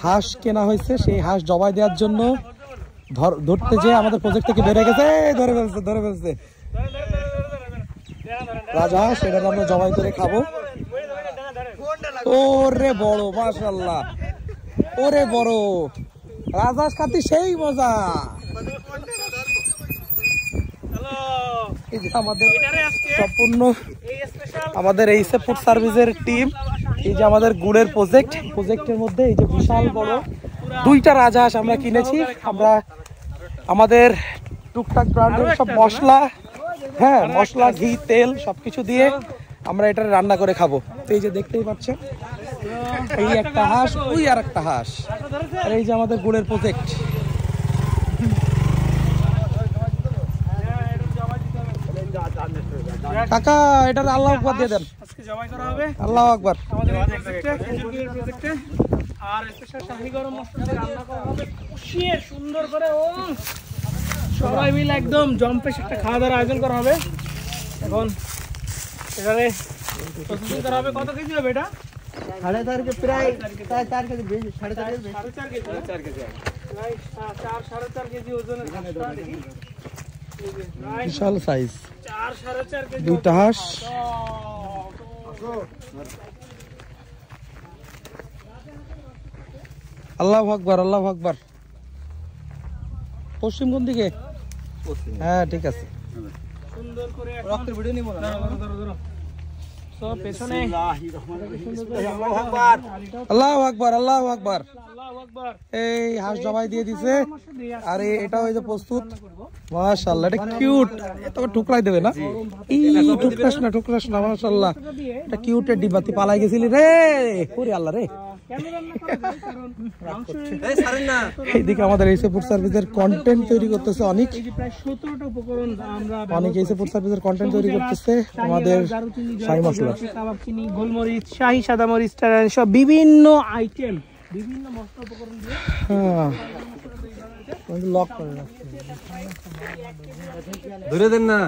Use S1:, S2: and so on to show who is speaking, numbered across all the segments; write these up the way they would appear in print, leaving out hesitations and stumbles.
S1: হাঁস কেনা হয়েছে, সেই হাঁস জবাই দেওয়ার জন্য ধরতে যে আমাদের প্রজেক্ট থেকে বেড়ে গেছে, ধরে ফেলছে রাজহাঁস। সেটা আমরা জবাই করে খাবো। ওরে বড়, মাশাআল্লাহ, ওরে বড় রাজহাঁস খাতি সেই মজা। এই যে আমাদের সম্পূর্ণ আমাদের এই ফুড সার্ভিসের টিম, এই যে আমাদের গুড়ের প্রজেক্টের মধ্যে এই যে বিশাল বড় 2টা রাজহাঁস আমরা কিনেছি। আমরা আমাদের টুকটাক ব্র্যান্ডের সব মশলা, হ্যাঁ মশলা, ঘি, তেল সবকিছু দিয়ে আমরা এটা রান্না করে খাবো। তো এই যে দেখতেই পাচ্ছেন, এই একটা হাঁস, ওই আর একটা হাঁস, আর এই যে আমাদের গুড়ের প্রজেক্ট। কাকা এটা আল্লাহু আকবার দিয়ে দেন, আজকে জবাই করা হবে। আল্লাহু আকবার। আমাদের প্রজেক্টে আর স্পেশাল শাহী গরম মশলা দিয়ে রান্না করা হবে, কষিয়ে সুন্দর করে। ও সবাই মিলে একদম জম্পেশ একটা খাওয়া দাওয়ার আয়োজন করা হবে। এখন এখানে প্রস্তুতি করা হবে। কত কেজি হবে এটা? 4.5 কেজি, প্রায় 4 কেজি, 4.5 কেজি, 4 কেজি, প্রায় 4.5 কেজি ওজনের। বিশাল সাইজ, 4.5 কেজি, 2টা হাঁস। আল্লাহু আকবার, আল্লাহু আকবার। পশ্চিম কোন দিকে? হ্যাঁ ঠিক আছে। সুন্দর করে রক্তের ভিডিও নিব না, ধরো সব পেছনে। আল্লাহু আকবার, আল্লাহু আকবার। এই হাঁস জবাই দিয়ে দিছে, আর এটা হইছে প্রস্তুত। মাশাআল্লাহ, এটা কিউট। এত টুকরাই দেবে না? টুকরাস না মাশাআল্লাহ। এটা কিউটের ডিবাতি পালাই গেছিলি রে, ওরে আল্লাহ রে। এইদিকে আমাদের এই ফুড সার্ভিসের কন্টেন্ট তৈরি করতেছে অনেক, অনেক এই ফুড সার্ভিসের কন্টেন্ট তৈরি করতেছে আমাদের শাহী মশলা, কাবাবচিনি, গোলমরিচ, শাহী সাদা মরিচ, সব বিভিন্ন আইটেম, বিভিন্ন মশলা উপকরণ দিয়ে লক করে রাখছে। ধরে দেন না।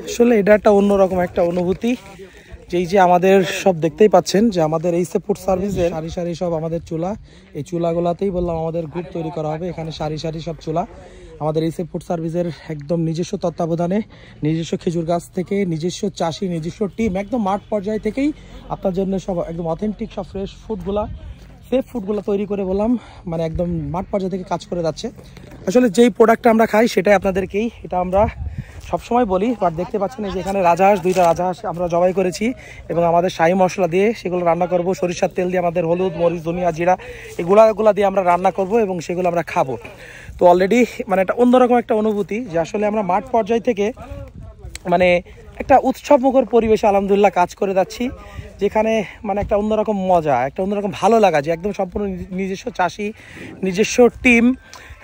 S1: আসলে এটা একটা অন্যরকম একটা অনুভূতি। যেই যে আমাদের সব দেখতেই পাচ্ছেন যে আমাদের এই ফুড সার্ভিসের সারি সারি সব আমাদের চুলা, এই চুলাগুলাতেই বললাম আমাদের গুড় তৈরি করা হবে। এখানে সারি সারি সব চুলা আমাদের এই ফুড সার্ভিসের একদম নিজস্ব তত্ত্বাবধানে, নিজস্ব খেজুর গাছ থেকে, নিজস্ব চাষি, নিজস্ব টিম, একদম মাঠ পর্যায় থেকেই আপনার জন্য সব একদম অথেন্টিক সব ফ্রেশ ফুডগুলা, সেফ ফুডগুলো তৈরি করে বললাম, মানে একদম মাঠ পর্যায় থেকে কাজ করে যাচ্ছে। আসলে যেই প্রোডাক্টটা আমরা খাই সেটাই আপনাদেরকেই, এটা আমরা সবসময় বলি। বাট দেখতে পাচ্ছেন এই যে এখানে রাজহাঁস, 2টা রাজহাঁস আমরা জবাই করেছি এবং আমাদের শাহী মশলা দিয়ে সেগুলো রান্না করব। সরিষার তেল দিয়ে আমাদের হলুদ, মরিচ, ধনিয়া, জিরা এগুলা দিয়ে আমরা রান্না করব এবং সেগুলো আমরা খাবো। তো অলরেডি মানে একটা অন্যরকম একটা অনুভূতি যে আসলে আমরা মাঠ পর্যায় থেকে মানে একটা উৎসবমুখর পরিবেশে আলহামদুলিল্লাহ কাজ করে যাচ্ছি, যেখানে মানে একটা অন্যরকম মজা, একটা অন্যরকম ভালো লাগা, যে একদম সম্পূর্ণ নিজস্ব চাষি, নিজস্ব টিম,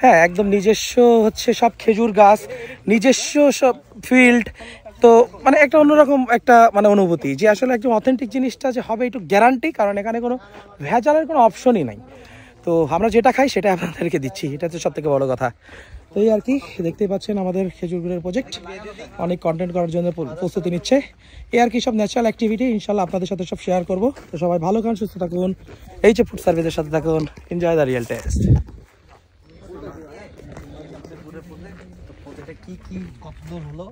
S1: হ্যাঁ একদম নিজস্ব হচ্ছে সব খেজুর গাছ, নিজস্ব সব ফিল্ড। তো মানে একটা অন্যরকম একটা মানে অনুভূতি যে আসলে একদম অথেন্টিক জিনিসটা যে হবে একটু গ্যারান্টি, কারণ এখানে কোনো ভেজালের কোনো অপশনই নাই। তো আমরা যেটা খাই সেটা আপনাদেরকে দিচ্ছি, এটা তো সব থেকে বড় কথা। তো এই আর কি, দেখতেই পাচ্ছেন আমাদের খেজুর গুড়ের প্রজেক্ট অনেক কন্টেন্ট করার জন্য প্রস্তুতি নিচ্ছে। এই আর কি সব ন্যাচারাল অ্যাক্টিভিটি, ইনশাল্লাহ আপনাদের সাথে সব শেয়ার করবো। তো সবাই ভালো খান, সুস্থ থাকুন, এই যে ফুড সার্ভিসের সাথে থাকুন। Enjoy the real test. কি কত দূর হলো।